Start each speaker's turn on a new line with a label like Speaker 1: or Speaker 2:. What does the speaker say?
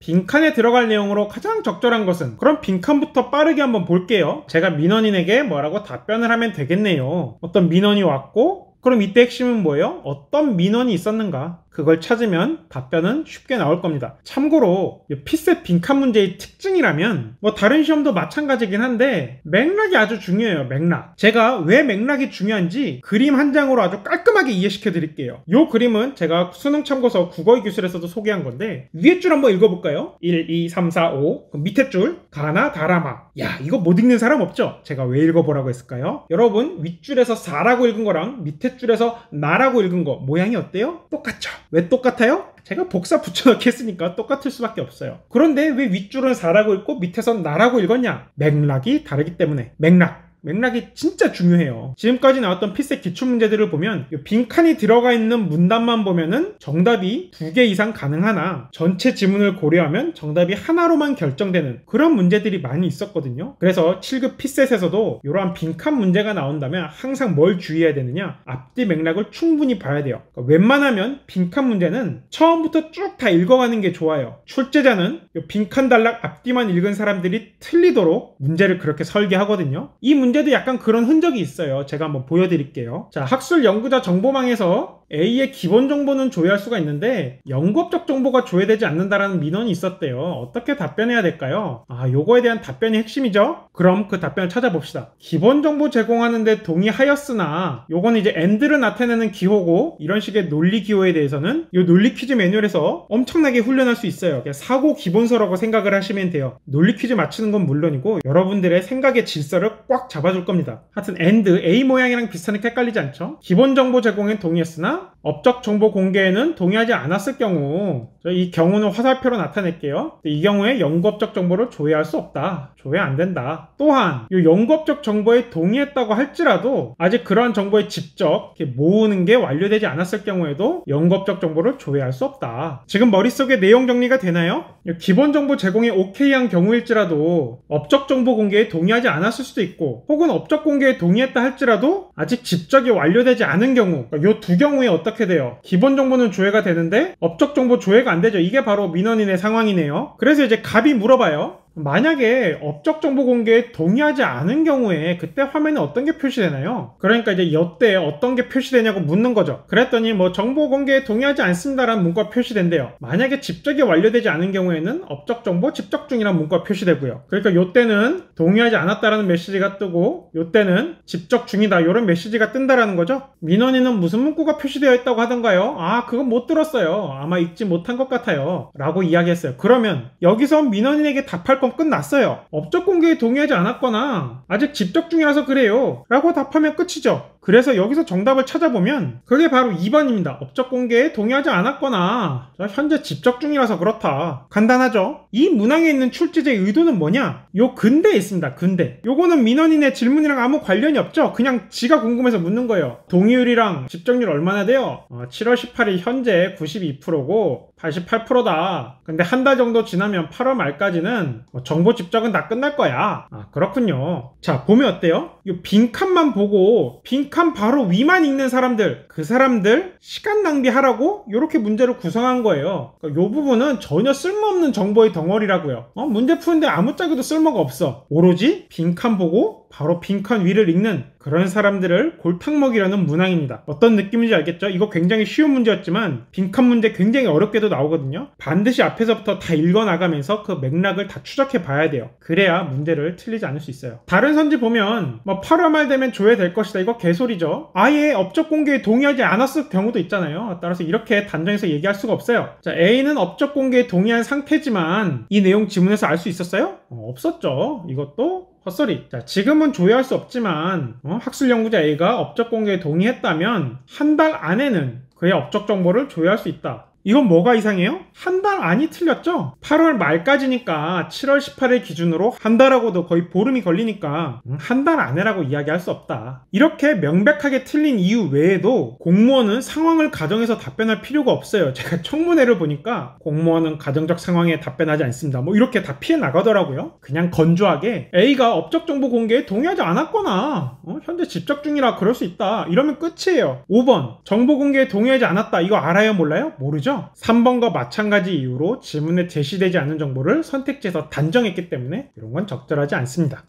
Speaker 1: 빈칸에 들어갈 내용으로 가장 적절한 것은? 그럼 빈칸부터 빠르게 한번 볼게요. 제가 민원인에게 뭐라고 답변을 하면 되겠네요. 어떤 민원이 왔고, 그럼 이때 핵심은 뭐예요? 어떤 민원이 있었는가? 그걸 찾으면 답변은 쉽게 나올 겁니다. 참고로 피셋 빈칸 문제의 특징이라면 뭐 다른 시험도 마찬가지긴 한데 맥락이 아주 중요해요. 맥락. 제가 왜 맥락이 중요한지 그림 한 장으로 아주 깔끔하게 이해시켜 드릴게요. 이 그림은 제가 수능 참고서 국어 기술에서도 소개한 건데 위에 줄 한번 읽어볼까요? 1, 2, 3, 4, 5 그럼 밑에 줄 가나 다라마. 야, 이거 못 읽는 사람 없죠? 제가 왜 읽어보라고 했을까요? 여러분 윗줄에서 4라고 읽은 거랑 밑에 줄에서 나라고 읽은 거 모양이 어때요? 똑같죠? 왜 똑같아요? 제가 복사 붙여넣기 했으니까 똑같을 수밖에 없어요. 그런데 왜 윗줄은 4라고 읽고 밑에선 나라고 읽었냐? 맥락이 다르기 때문에. 맥락이 진짜 중요해요. 지금까지 나왔던 피셋 기출문제들을 보면 빈칸이 들어가 있는 문단만 보면은 정답이 2개 이상 가능하나 전체 지문을 고려하면 정답이 하나로만 결정되는 그런 문제들이 많이 있었거든요. 그래서 7급 피셋에서도 이러한 빈칸 문제가 나온다면 항상 뭘 주의해야 되느냐? 앞뒤 맥락을 충분히 봐야 돼요. 그러니까 웬만하면 빈칸 문제는 처음부터 쭉 다 읽어가는 게 좋아요. 출제자는 빈칸 단락 앞뒤만 읽은 사람들이 틀리도록 문제를 그렇게 설계하거든요. 이 문제도 약간 그런 흔적이 있어요. 제가 한번 보여드릴게요. 자, 학술 연구자 정보망에서 A의 기본 정보는 조회할 수가 있는데 연구업적 정보가 조회되지 않는다라는 민원이 있었대요. 어떻게 답변해야 될까요? 요거에 대한 답변이 핵심이죠? 그럼 그 답변을 찾아봅시다. 기본 정보 제공하는데 동의하였으나 요거는 이제 and를 나타내는 기호고 이런 식의 논리 기호에 대해서는 이 논리 퀴즈 매뉴얼에서 엄청나게 훈련할 수 있어요. 그냥 사고 기본서라고 생각을 하시면 돼요. 논리 퀴즈 맞추는 건 물론이고 여러분들의 생각의 질서를 꽉 잡아줄 겁니다. 하여튼 and, A 모양이랑 비슷하니까 헷갈리지 않죠? 기본 정보 제공에 동의했으나 업적 정보 공개에는 동의하지 않았을 경우 이 경우는 화살표로 나타낼게요. 이 경우에 연구업적 정보를 조회할 수 없다. 조회 안 된다. 또한 이 연구업적 정보에 동의했다고 할지라도 아직 그러한 정보에 직접 모으는 게 완료되지 않았을 경우에도 연구업적 정보를 조회할 수 없다. 지금 머릿속에 내용 정리가 되나요? 기본 정보 제공에 오케이한 경우일지라도 업적 정보 공개에 동의하지 않았을 수도 있고 혹은 업적 공개에 동의했다 할지라도 아직 집적이 완료되지 않은 경우 이 두 경우에 어떻게 돼요? 기본 정보는 조회가 되는데 업적 정보 조회가 안 되죠. 이게 바로 민원인의 상황이네요. 그래서 이제 갑이 물어봐요. 만약에 업적 정보 공개에 동의하지 않은 경우에 그때 화면에 어떤 게 표시되나요? 그러니까 이제 이때 어떤 게 표시되냐고 묻는 거죠. 그랬더니 뭐 정보 공개에 동의하지 않습니다라는 문구가 표시된대요. 만약에 집적이 완료되지 않은 경우에는 업적 정보 집적 중이라는 문구가 표시되고요. 그러니까 이때는 동의하지 않았다라는 메시지가 뜨고 이때는 집적 중이다 이런 메시지가 뜬다라는 거죠. 민원인은 무슨 문구가 표시되어 있다고 하던가요? 그건 못 들었어요. 아마 읽지 못한 것 같아요. 라고 이야기했어요. 그러면 여기서 민원인에게 답할 건 끝났어요. 업적 공개에 동의하지 않았거나 아직 집적 중이라서 그래요 라고 답하면 끝이죠. 그래서 여기서 정답을 찾아보면 그게 바로 2번입니다. 업적 공개에 동의하지 않았거나 현재 집적 중이라서 그렇다. 간단하죠? 이 문항에 있는 출제자의 의도는 뭐냐? 요 근대에 있습니다. 근대. 요거는 민원인의 질문이랑 아무 관련이 없죠? 그냥 지가 궁금해서 묻는 거예요. 동의율이랑 집적률 얼마나 돼요? 7월 18일 현재 92%고 88%다. 근데 한 달 정도 지나면 8월 말까지는 정보 집적은 다 끝날 거야. 그렇군요. 자, 보면 어때요? 이 빈칸만 보고 빈칸 바로 위만 읽는 사람들, 그 사람들 시간 낭비하라고 이렇게 문제를 구성한 거예요. 그러니까 이 부분은 전혀 쓸모없는 정보의 덩어리라고요. 문제 푸는데 아무짝에도 쓸모가 없어. 오로지 빈칸 보고 바로 빈칸 위를 읽는 그런 사람들을 골탕 먹이려는 문항입니다. 어떤 느낌인지 알겠죠? 이거 굉장히 쉬운 문제였지만 빈칸 문제 굉장히 어렵게도 나오거든요. 반드시 앞에서부터 다 읽어나가면서 그 맥락을 다 추적해 봐야 돼요. 그래야 문제를 틀리지 않을 수 있어요. 다른 선지 보면 8월 말 되면 조회될 것이다. 이거 개소리죠. 아예 업적 공개에 동의하지 않았을 경우도 있잖아요. 따라서 이렇게 단정해서 얘기할 수가 없어요. 자, A는 업적 공개에 동의한 상태지만 이 내용 지문에서 알 수 있었어요? 없었죠. 이것도 헛소리. 자, 지금은 조회할 수 없지만 학술 연구자 A가 업적 공개에 동의했다면 한 달 안에는 그의 업적 정보를 조회할 수 있다. 이건 뭐가 이상해요? 한 달 안이 틀렸죠? 8월 말까지니까 7월 18일 기준으로 한 달하고도 거의 보름이 걸리니까 한 달 안에라고 이야기할 수 없다. 이렇게 명백하게 틀린 이유 외에도 공무원은 상황을 가정해서 답변할 필요가 없어요. 제가 청문회를 보니까 공무원은 가정적 상황에 답변하지 않습니다. 이렇게 다 피해 나가더라고요. 그냥 건조하게 A가 업적 정보 공개에 동의하지 않았거나 현재 집적 중이라 그럴 수 있다. 이러면 끝이에요. 5번 정보 공개에 동의하지 않았다. 이거 알아요? 몰라요? 모르죠? 맞죠? 3번과 마찬가지 이유로 지문에 제시되지 않은 정보를 선택지에서 단정했기 때문에 이런 건 적절하지 않습니다.